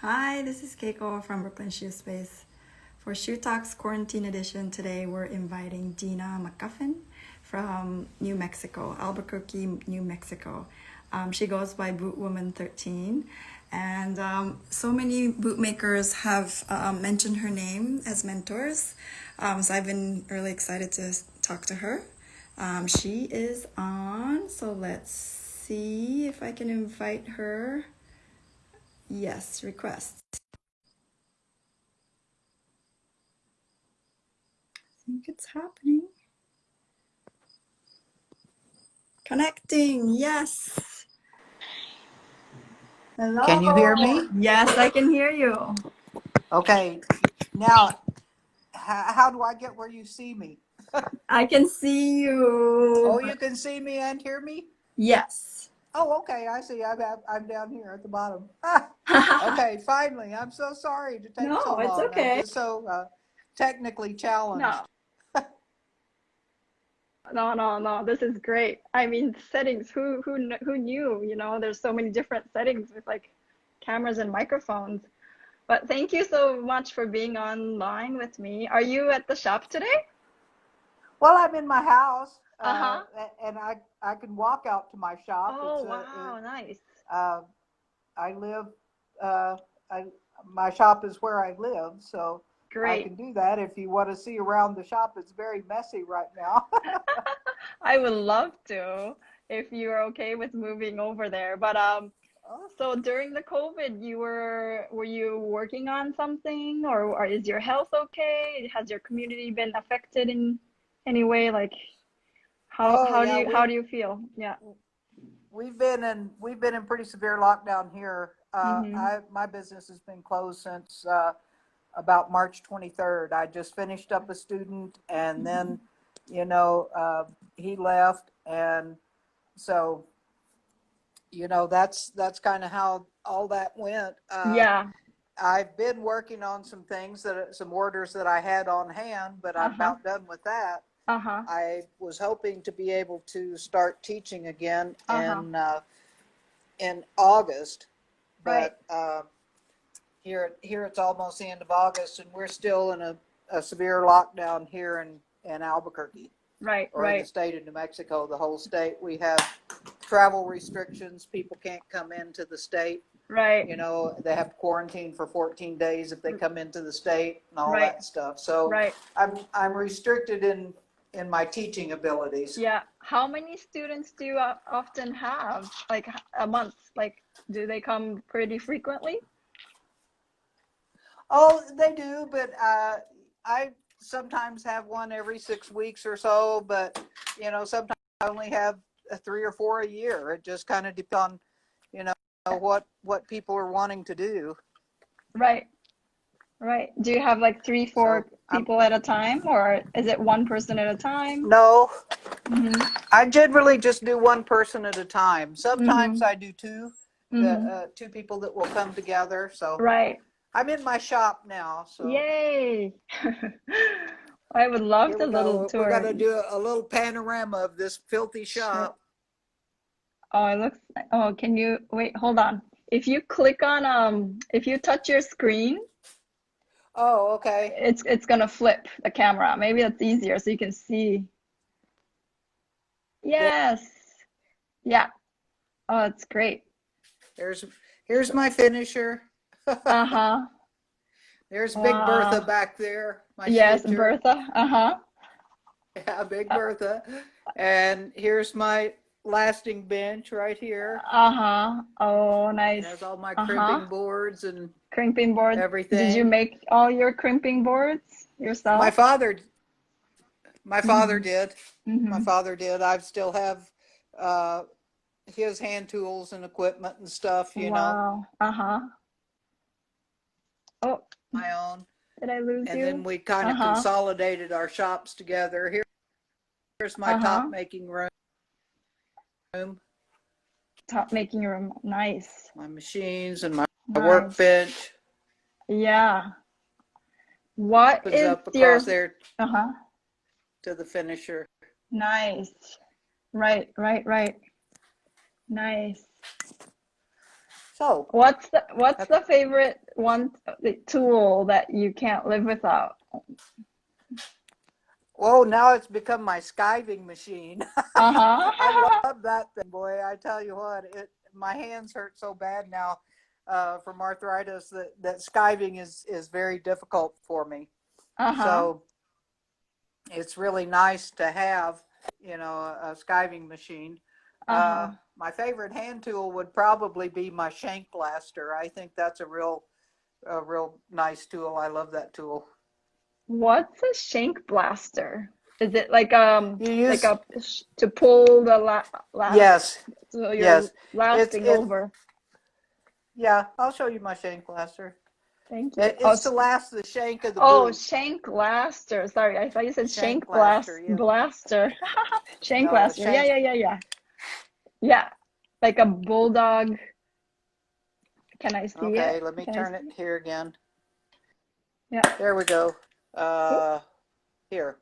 Hi, this is Keiko from Brooklyn Shoe Space. For Shoe Talks Quarantine Edition today, we're inviting Deana McGuffin from New Mexico, Albuquerque, New Mexico. She goes by Bootwoman13, and so many bootmakers have mentioned her name as mentors. So I've been really excited to talk to her. She is on, so let's see if I can invite her. Yes, request. I think it's happening. Connecting, yes. Can you hear Hello. me? Yes, I can hear you. Okay. Now, how do I get where you see me? I can see you. Oh, you can see me and hear me? Yes. Oh, okay. I see. I'm down here at the bottom. Okay, finally. I'm so sorry to take so No, it's long. I'm okay. just so technically No, challenged. no. This is great. I mean, settings. Who knew? You know, there's so many different settings with like cameras and microphones. But thank you so much for being online with me. Are you at the shop today? Well, I'm in my house, Uh-huh. and I can walk out to my shop. Oh, It's wow, nice. uh, I live, uh, I, my shop is where I live, so I Great. can do that. If you want to see around the shop, it's very messy right now. I would love to if you're okay with moving over there. But so during the COVID, were you working on something, or is your health okay? Has your community been affected in any way? Like Oh yeah, how do you feel? Yeah. we've been in pretty severe lockdown here. Mm-hmm. My business has been closed since about March 23rd. I just finished up a student, and Mm-hmm. then he left, and so that's kind of how all that went. Yeah. I've been working on some orders that I had on hand, but I'm Uh-huh. about done with that. Uh-huh. I was hoping to be able to start teaching again Uh-huh. in August, Right. but here it's almost the end of August, and we're still in a severe lockdown here in Albuquerque, Right. or in the Right. state of New Mexico. The whole state, we have travel restrictions. People can't come into the state. Right. They have to quarantine for 14 days if they come into the state and all Right. that stuff. So Right. I'm restricted in my teaching abilities. Yeah. How many students do you often have? Like a month? Like, do they come pretty frequently? Oh, they do, but I sometimes have one every 6 weeks or so. But sometimes I only have three or four a year. It just kind of depends on you know what people are wanting to do. Right. Right. Do you have like three, So four I'm people at a time, or is it one person at a time? no, Mm-hmm. I generally just do one person at a time. Sometimes Mm-hmm. I do two, Mm-hmm. two people that will come together. So Right. I'm in my shop now. So Yay. I would love here the we little go. We're tour. gonna do a little panorama of this filthy Sure. shop. Oh, it looks oh, can you wait, hold on. If you click on if you touch your screen, Oh, okay. it's gonna flip the camera. Maybe that's easier so you can see. There, Yes. Yeah. Oh, it's great. there's here's my finisher. Uh-huh. There's Big Bertha Wow. back there, my Yes, stitcher. Bertha. Uh-huh. Yeah, Big Uh, Bertha. And here's my lasting bench right here. uh-huh. Oh, It nice. has all my Uh-huh. crimping boards and Crimping board. Did you everything. make all your crimping boards My yourself? father, my father Mm-hmm. did. My Mm-hmm. father did. I still have uh, his hand tools and equipment and stuff, Wow. Uh-huh. Oh, my own. did I lose And then you? we kind of Uh-huh. consolidated our shops together. Here's my top Uh-huh. making room, Top making room. Nice. my machines and my Nice. workbench. Yeah. What Opens is up across your there uh-huh. to the finisher. Nice. Right. Nice. So what's that's, the favorite one, the tool that you can't live without? whoa, now it's become my skiving machine. I Uh-huh. love that thing, boy. I tell you what, my hands hurt so bad now from arthritis that skiving is very difficult for me. Uh-huh. So it's really nice to have, a skiving machine. Uh-huh. My favorite hand tool would probably be my shank blaster. I think that's a real nice tool. I love that tool. What's a shank blaster? Is it You like use a to pull the last Yes, so you're yes. lasting It's over? yeah. I'll show you my shank blaster. Thank you. Oh, It's to last the shank of the oh, boot. shank blaster. Sorry, I thought you said Shank shank blaster. Yeah. blaster. Shank No, blaster. Yeah, shank. yeah, yeah, yeah. Yeah, like a bulldog. Can I see Okay, it? let me Can I turn it see it? here again. Yeah. There we go. Oh, Here.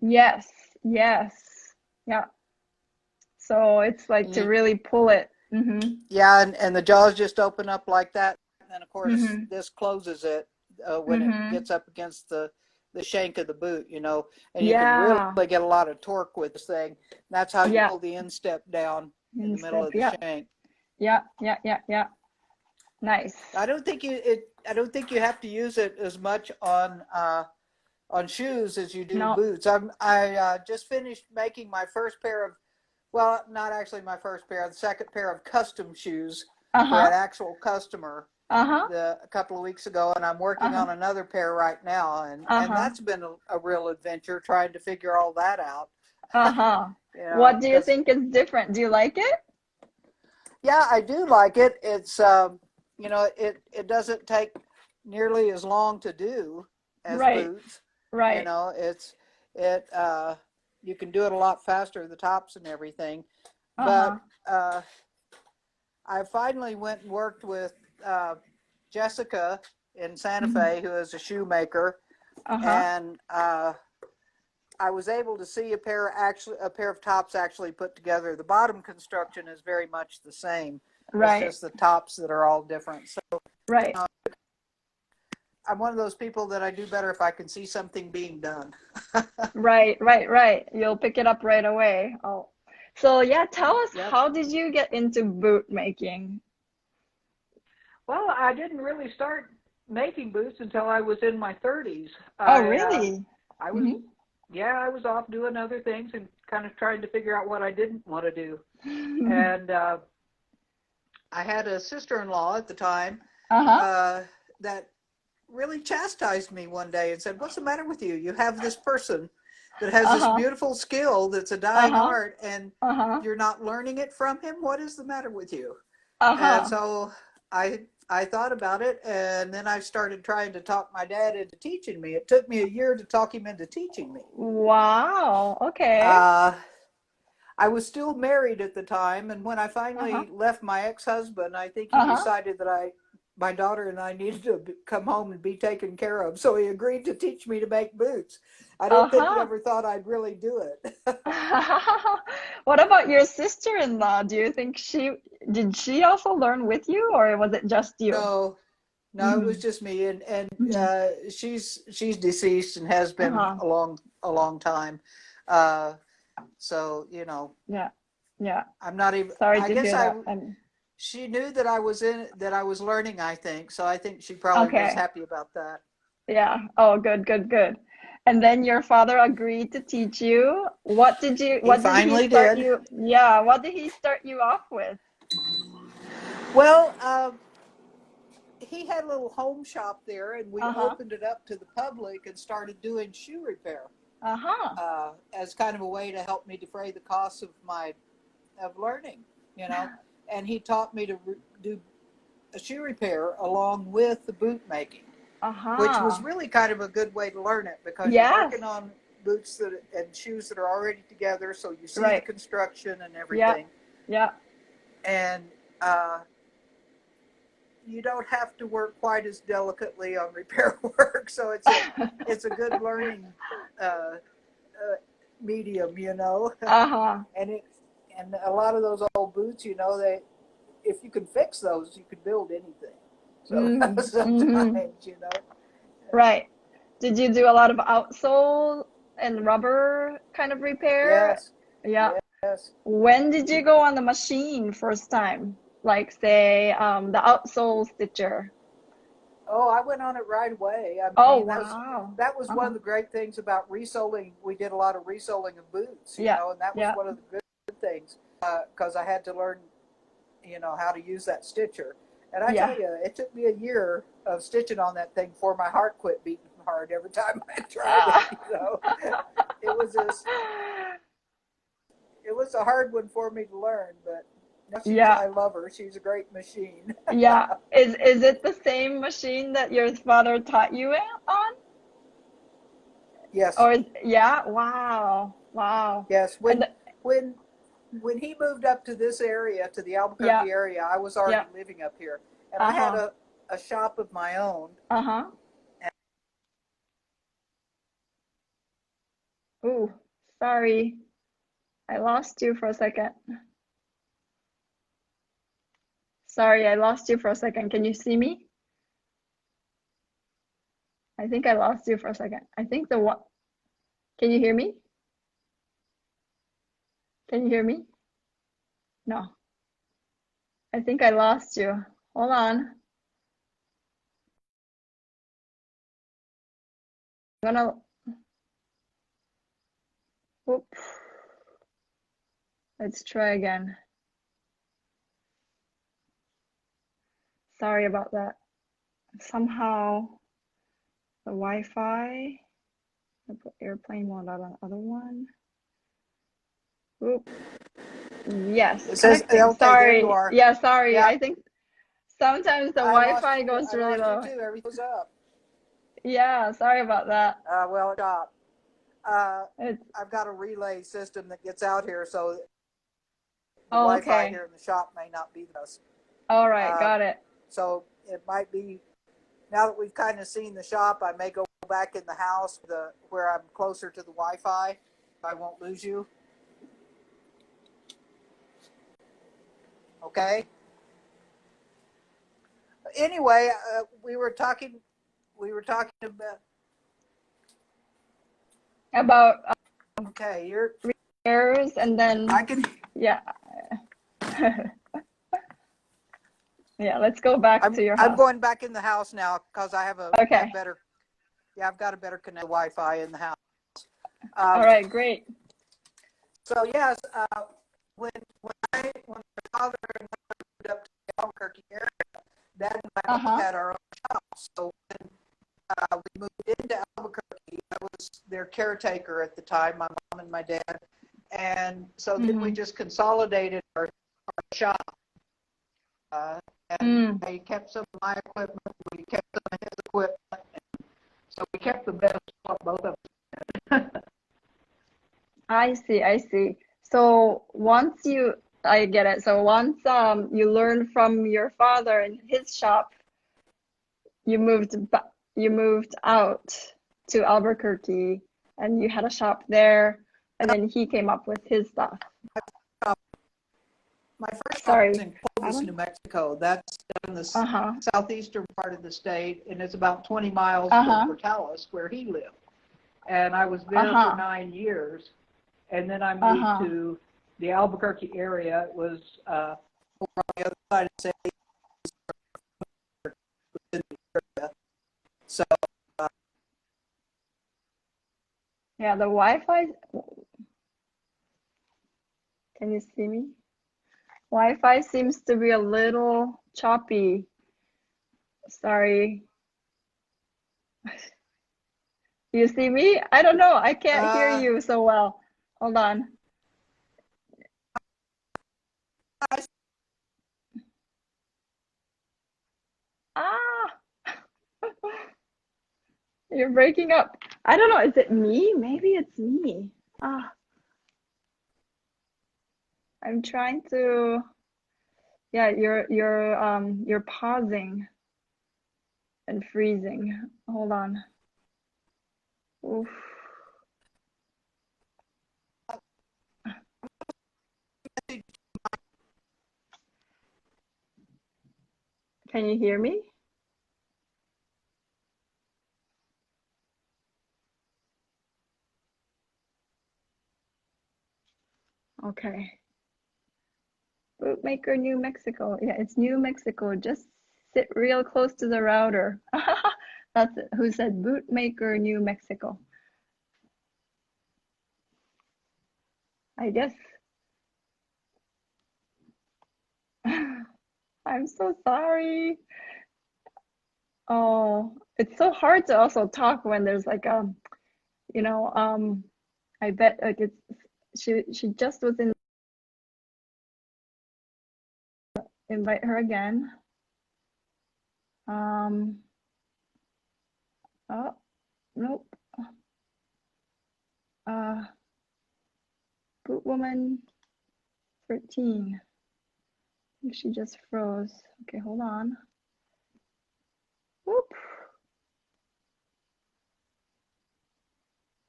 yes, yes. Yeah. So it's like And to really pull it. Mm-hmm. yeah, and the jaws just open up like that, and then of course Mm-hmm. this closes it when it Mm-hmm. gets up against the shank of the boot. And you can really Yeah. get a lot of torque with this thing. That's how you Yeah. pull the instep down in the middle Instep. of the Yeah. shank. Yeah. Yeah. Yeah. Yeah. Nice. I don't think you have to use it as much on shoes as you do No. boots. I just finished making my first pair of, well, not actually my first pair, the second pair of custom shoes for Uh-huh. an actual customer Uh-huh. a couple of weeks ago, and I'm working Uh-huh. on another pair right now, and Uh-huh. that's been a real adventure trying to figure all that out. Uh-huh. What do you Because think is different? Do you like it? yeah, I do like it. It's it doesn't take nearly as long to do as Right. boots. You Right. know, it you can do it a lot faster, the tops and everything. Uh-huh. But I finally went and worked with Jessica in Santa Mhm. Fe, who is a shoemaker, Uh-huh. and I was able to see a pair of tops actually put together. The bottom construction is very much the same. It's Right. just the tops that are all different. So Right. I'm one of those people that I do better if I can see something being done. Right. Right. Right. You'll pick it up right away. Oh. So yeah, tell us, Yep. how did you get into boot making? Well, I didn't really start making boots until I was in my 30s. Oh, really? I was, Mm-hmm. yeah, I was off doing other things and kind of trying to figure out what I didn't want to do. And I had a sister-in-law at the time Uh-huh. uh, that really chastised me one day and said, "What's the matter with you? You have this person that has this Uh-huh. beautiful skill that's a dying Uh-huh. art, and Uh-huh. you're not learning it from him. What is the matter with you?" And Uh-huh. so I thought about it, and then I started trying to talk my dad into teaching me. It took me a year to talk him into teaching me. Wow. Okay. Uh, I was still married at the time, and when I Uh-huh. finally left my ex-husband, I think he Uh-huh. decided that my daughter and I needed to come home and be taken care of. So he agreed to teach me to make boots. I don't think he Uh-huh. ever thought I'd really do it. What about your sister-in-law? Do you think did she also learn with you, or was it just you? No, no, it was Mm-hmm. just me, and Mm-hmm. she's deceased and has been Uh-huh. a long time. Uh, so Yeah. Yeah. I'm not even. Sorry I to guess hear I that. And she knew that I was learning. I think so. I think she probably was okay. happy about that. Yeah. Oh, good, good, good. And then your father agreed to teach you. He What did he finally start did. you? Yeah, what did he start you off with? Well, he had a little home shop there, and we Uh-huh. opened it up to the public and started doing shoe repair Uh-huh. as kind of a way to help me defray the costs of learning. You know, and he taught me to do a shoe repair along with the boot making, which was Uh-huh. really kind of a good way to learn it because you're Yes. working on boots and shoes that are already together, so you see the Right. construction and Yeah. everything, Yeah. and uh, you don't have to work quite as delicately on repair work. So it's a good learning uh, medium, Uh-huh. and a lot of those old boots, if you can fix those, you can build anything. So Mm, hmm. sometimes, you know. Right. Did you do a lot of outsole and rubber kind of repair? Yes, Yeah. yes. When did you go on the machine first time? Like say the outsole stitcher. Oh, I went on it right away. I Oh mean, wow. that was one Uh-huh. of the great things about resoling. We did a lot of resoling of boots, you Yeah. know, and that was Yeah. one of the good things because I had to learn, you know, how to use that stitcher. And I Yeah. tell you, it took me a year of stitching on that thing before my heart quit beating hard every time I tried it. Ah. You know, it was just it was a hard one for me to learn, but now Yeah. I love her. She's a great machine. Yeah. Is it the same machine that your father taught you on? Yes, Or yeah? Wow. Wow. yes. And When when he moved up to this area, to the yeah. Albuquerque area, I was already Yeah. living up here, and I had Uh-huh. a shop of my own. Uh-huh. Ooh, sorry. I lost you for a second. Sorry, I lost you for a second. Can you see me? I think I lost you for a second. I think the one, can you hear me? Can you hear me? No, I think I lost you. Hold on. I'm gonna, whoop. Let's try again. Sorry about that. Somehow the Wi-Fi, I put airplane mode on the other one. Oop. Yes, It says, connecting. "Okay, there you Sorry. are." Yeah, sorry. Yeah, I think sometimes the I lost Wi-Fi you. goes I really lost you low. too. Everything's up. Yeah, sorry about that. Well, stop. Uh, It's, I've got a relay system that gets out here, so the oh, Wi-Fi okay. here in the shop may not be the best. All right, Uh, got it. so it might be now that we've kind of seen the shop. I may go back in the house where I'm closer to the Wi-Fi. I won't lose you. Okay. Anyway, we were talking. We were talking about. About Okay, you're. repairs and then I can. yeah. Yeah, let's go back to your I'm house. going back in the house now because I have Okay. better. Yeah, I've got a better connect Wi-Fi in the house. All Um, right, great. so yes, when my father and I moved up to the Albuquerque area, Dad and I both Uh-huh. had our own shops. So when we moved into Albuquerque, I was their caretaker at the time, my mom and my dad. And so then we Mm-hmm. just consolidated our shop. Uh, and Mm. they kept some of my equipment, we kept some of his equipment. So we kept the best of both of them. I see, I see. So once you, I get it. So once you learn from your father in his shop, you moved out to Albuquerque and you had a shop there, and then he came up with his stuff. My first shop was Sorry. in I Clovis, don't. New Mexico. That's down the Uh-huh. southeastern part of the state, and it's about 20 miles from Uh-huh. Portales, where he lived. And I was there for Uh-huh. 9 years, and then I moved Uh-huh. to the Albuquerque area. It was over on the other side of the state. So Yeah, the Wi-Fi, can you see me? Wi-Fi seems to be a little choppy. Sorry. You see me? I don't know. I can't hear uh, you so well. Hold on. I, Ah, you're breaking up. I don't know. Is it me? Maybe it's me. Ah, I'm trying to. Yeah, you're pausing and freezing. Hold on. Oof. Can you hear me? Okay. Bootmaker, New Mexico. Yeah, it's New Mexico. Just sit real close to the router. That's it. Who said Bootmaker, New Mexico? I guess. I'm so sorry. Oh, it's so hard to also talk when there's like you know, I bet like it's she just was in. Invite her again. Oh, nope. Boot woman 13. I think she just froze. Okay, hold on. Whoop.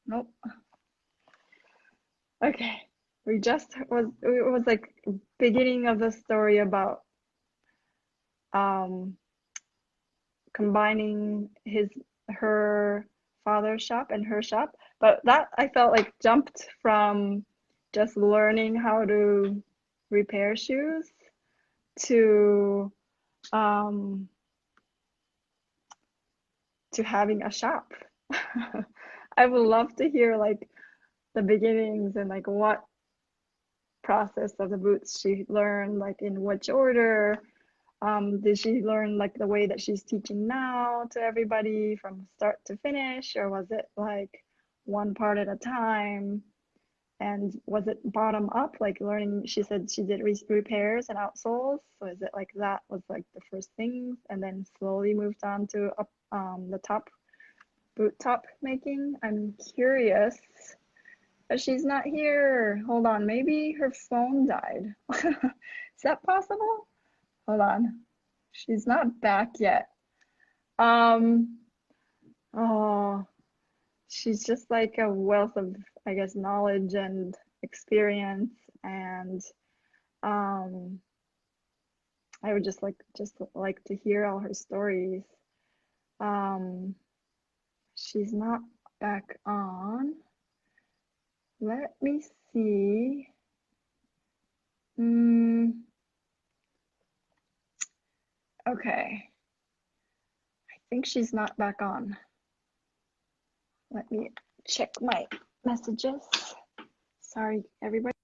Nope. Okay. It was like beginning of the story about combining her father's shop and her shop, but that I felt like jumped from just learning how to repair shoes to having a shop. I would love to hear like the beginnings and like what process of the boots she learned, like in which order. Did she learn like the way that she's teaching now to everybody from start to finish, or was it like one part at a time? And was it bottom up, like learning? She said she did repairs and outsoles. So is it like that was like the first thing, and then slowly moved on to up the top, boot top making? I'm curious, but she's not here. Hold on, maybe her phone died. Is that possible? Hold on. She's not back yet. Oh, she's just like a wealth of, I guess, knowledge and experience, and I would just like to hear all her stories. She's not back on. Let me see. Okay. I think she's not back on. Let me check my messages. Sorry, everybody.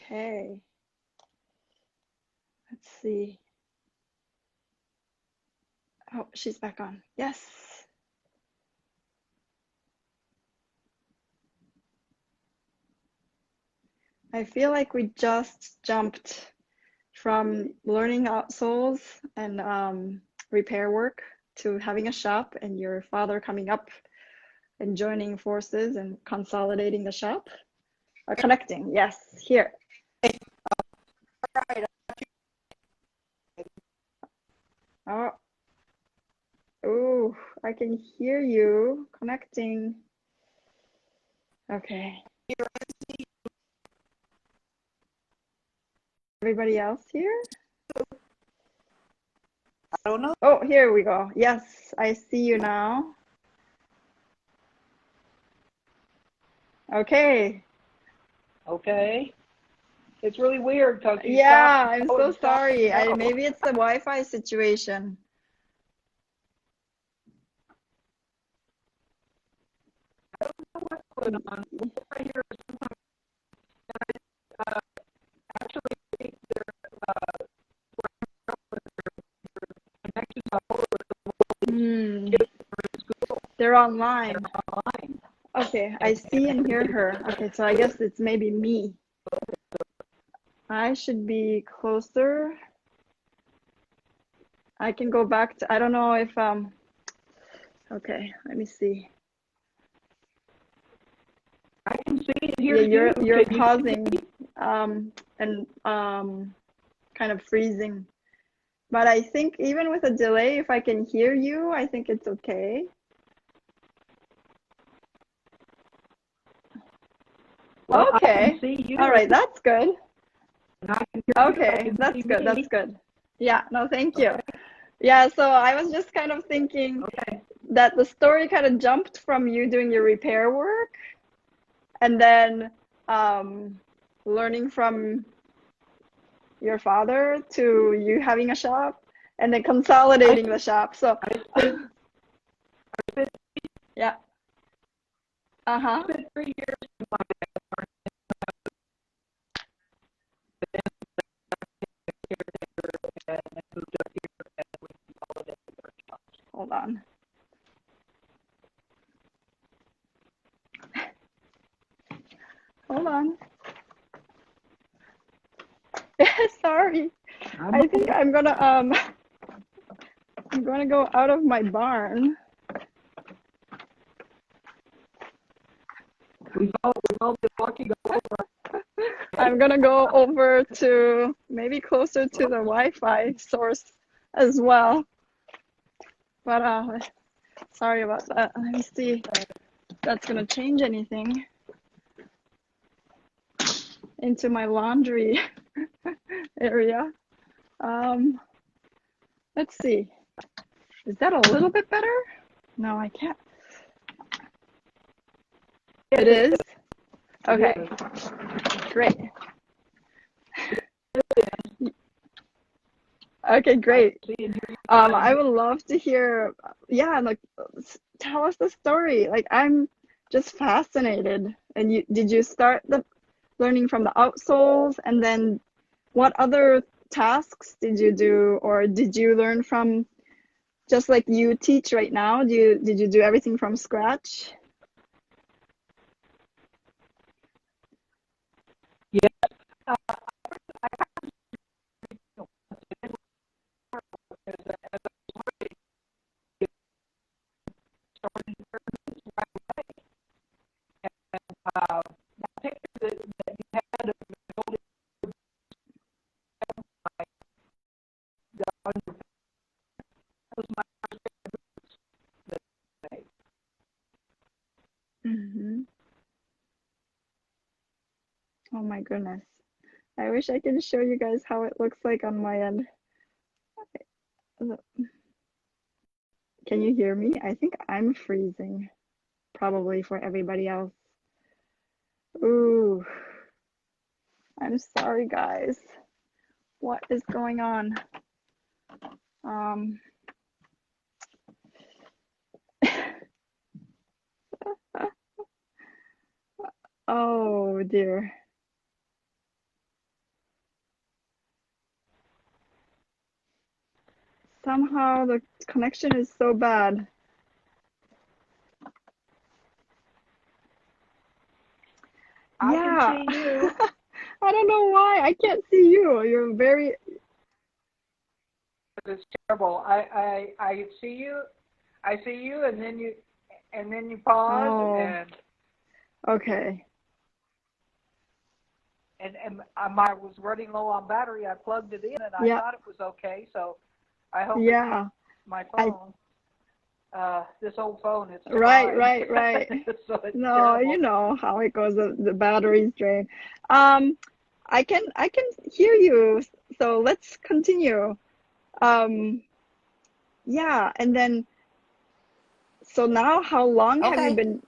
Okay. Let's see. Oh, she's back on. Yes. I feel like we just jumped from learning outsoles and repair work to having a shop, and your father coming up and joining forces and consolidating the shop. Connecting, yes, here. All right. Oh, ooh, I can hear you. Connecting. Okay. Everybody else here? I don't know. Oh, here we go. Yes, I see you now. Okay. Okay. It's really weird because Yeah, I'm so sorry. Maybe it's the Wi-Fi situation. I don't know what's going on. What I hear is sometimes actually connections are all They're online. Okay, I see and hear her. Okay, so I guess it's maybe me. I should be closer. I can go back to, I don't know if, okay, let me see. I can see and hear Yeah, you're Can you pausing and kind of freezing. But I think even with a delay, if I can hear you, I think it's okay. Well, I Okay. can see you. All right, that's good. And I can hear you. Okay, I can that's see good. me. That's good. Yeah, no, thank you. Okay. Yeah, so I was just kind of thinking Okay. that the story kind of jumped from you doing your repair work and then learning from your father to you having a shop and then consolidating the shop. So, I spent yeah. Uh-huh. 3 years in my caretaker and moved up here and we consolidated our shop. Hold on. Hold on. Sorry. I think I'm gonna go out of my barn. We've all been walking over. I'm gonna go over to maybe closer to the Wi-Fi source as well. But sorry about that. Let me see if that's gonna change anything into my laundry area. Let's see. Is that a little bit better? No, I can't. It is? Okay, great. Okay, great. I would love to hear, yeah, like tell us the story. Like I'm just fascinated. And did you start learning from the outsoles and then what other tasks did you do, or did you learn from just like you teach right now? Did you do everything from scratch? Yeah. That picture that you had of the building was my Mm-hmm. Oh my goodness. I wish I could show you guys how it looks like on my end. Can you hear me? I think I'm freezing, probably for everybody else. Ooh, I'm sorry, guys. What is going on? Oh dear. Somehow the connection is so bad. I Yeah. can see you. I don't know why. I can't see you. You're very. It's terrible. I see you. I see you, and then you pause, Oh, and okay. I was running low on battery. I plugged it in, and I Yeah. thought it was okay. So I hope it's Yeah. my phone. This old phone, it's Right, divine. right. So it's No, terrible. you know how it goes. The batteries drain. I can hear you. So let's continue. Yeah, and then so now how long have you Okay.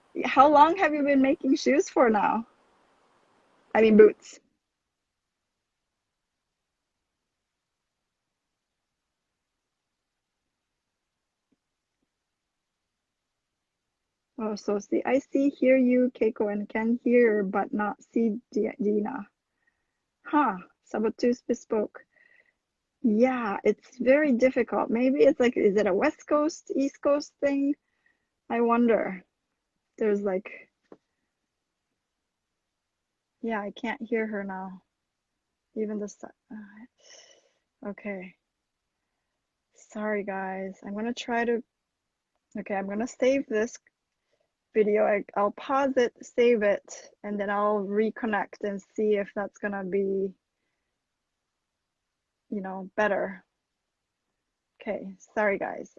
been making shoes for now? I mean boots. Oh, so see, I see, hear you, Keiko, and can hear but not see Deana. Huh, Saboteus bespoke. Yeah, it's very difficult. Maybe it's like, is it a West Coast, East Coast thing? I wonder. There's like, yeah, I can't hear her now. Even the okay. Sorry, guys. I'm gonna try to, okay, I'm gonna save this video. I'll pause it, save it, and then I'll reconnect and see if that's gonna be, better. Okay, sorry guys.